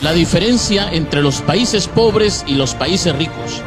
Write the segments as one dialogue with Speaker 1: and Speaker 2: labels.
Speaker 1: La diferencia entre los países pobres y los países ricos.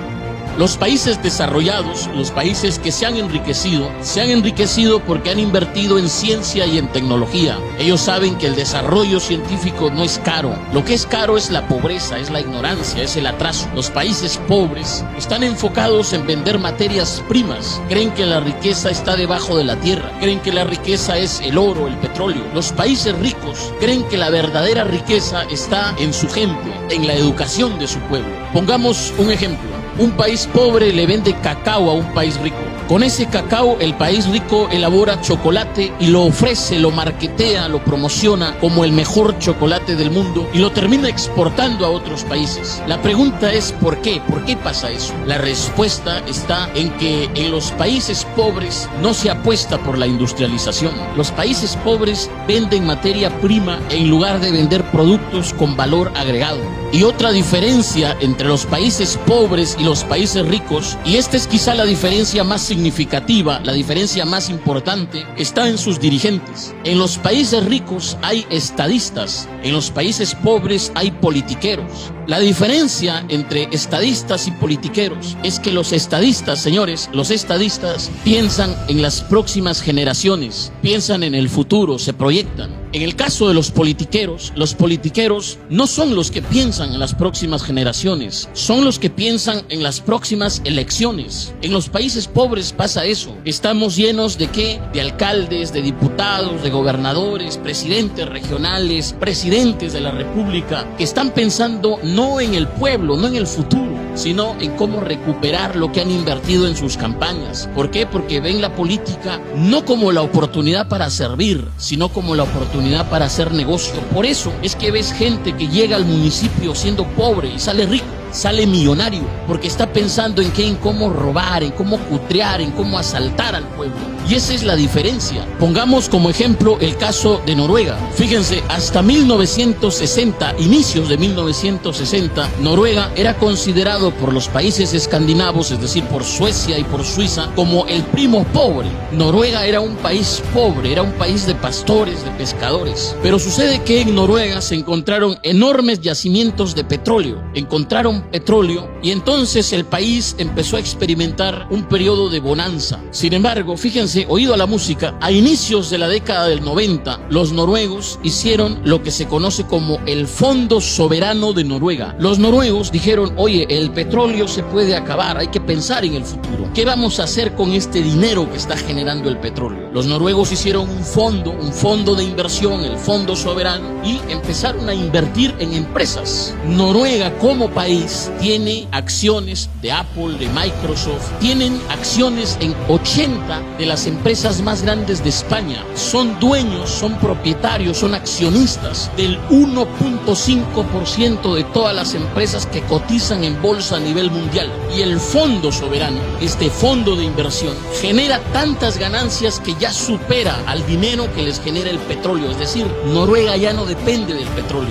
Speaker 1: Los países desarrollados, los países que se han enriquecido porque han invertido en ciencia y en tecnología. Ellos saben que el desarrollo científico no es caro. Lo que es caro es la pobreza, es la ignorancia, es el atraso. Los países pobres están enfocados en vender materias primas. Creen que la riqueza está debajo de la tierra. Creen que la riqueza es el oro, el petróleo. Los países ricos creen que la verdadera riqueza está en su gente, en la educación de su pueblo. Pongamos un ejemplo. Un país pobre le vende cacao a un país rico. Con ese cacao, el país rico elabora chocolate y lo ofrece, lo marketea, lo promociona como el mejor chocolate del mundo y lo termina exportando a otros países. La pregunta es ¿por qué? ¿Por qué pasa eso? La respuesta está en que en los países pobres no se apuesta por la industrialización. Los países pobres venden materia prima en lugar de vender productos con valor agregado. Y otra diferencia entre los países pobres y los países ricos, y esta es quizá la diferencia más significativa, la diferencia más importante, está en sus dirigentes. En los países ricos hay estadistas, en los países pobres hay politiqueros. La diferencia entre estadistas y politiqueros es que los estadistas, señores, los estadistas piensan en las próximas generaciones, piensan en el futuro, se proyectan. En el caso de los politiqueros no son los que piensan en las próximas generaciones, son los que piensan en las próximas elecciones. En los países pobres pasa eso. Estamos llenos ¿de qué? De alcaldes, de diputados, de gobernadores, presidentes regionales, presidentes de la república, que están pensando no en el pueblo, no en el futuro, sino en cómo recuperar lo que han invertido en sus campañas. ¿Por qué? Porque ven la política no como la oportunidad para servir, sino como la oportunidad para hacer negocio. Por eso es que ves gente que llega al municipio siendo pobre y sale rico, sale millonario, porque está pensando en cómo robar, en cómo cutrear, en cómo asaltar al pueblo. Y esa es la diferencia. Pongamos como ejemplo el caso de Noruega. Fíjense, hasta 1960, inicios de 1960, Noruega era considerado por los países escandinavos, es decir, por Suecia y por Suiza, como el primo pobre. Noruega era un país pobre, era un país de pastores, de pescadores. Pero sucede que en Noruega se encontraron enormes yacimientos de petróleo. Encontraron petróleo y entonces el país empezó a experimentar un periodo de bonanza. Sin embargo, fíjense, oído a la música, a inicios de la década del 90, los noruegos hicieron lo que se conoce como el Fondo Soberano de Noruega. Los noruegos dijeron, oye, el petróleo se puede acabar, hay que pensar en el futuro. ¿Qué vamos a hacer con este dinero que está generando el petróleo? Los noruegos hicieron un fondo de inversión, el Fondo Soberano, y empezaron a invertir en empresas. Noruega como país tiene acciones de Apple, de Microsoft, tienen acciones en 80 de las empresas más grandes de España. Son dueños, son propietarios, son accionistas del 1.5% de todas las empresas que cotizan en bolsa a nivel mundial. Y el Fondo Soberano, este fondo de inversión, genera tantas ganancias que ya supera al dinero que les genera el petróleo. Es decir, Noruega ya no depende del petróleo.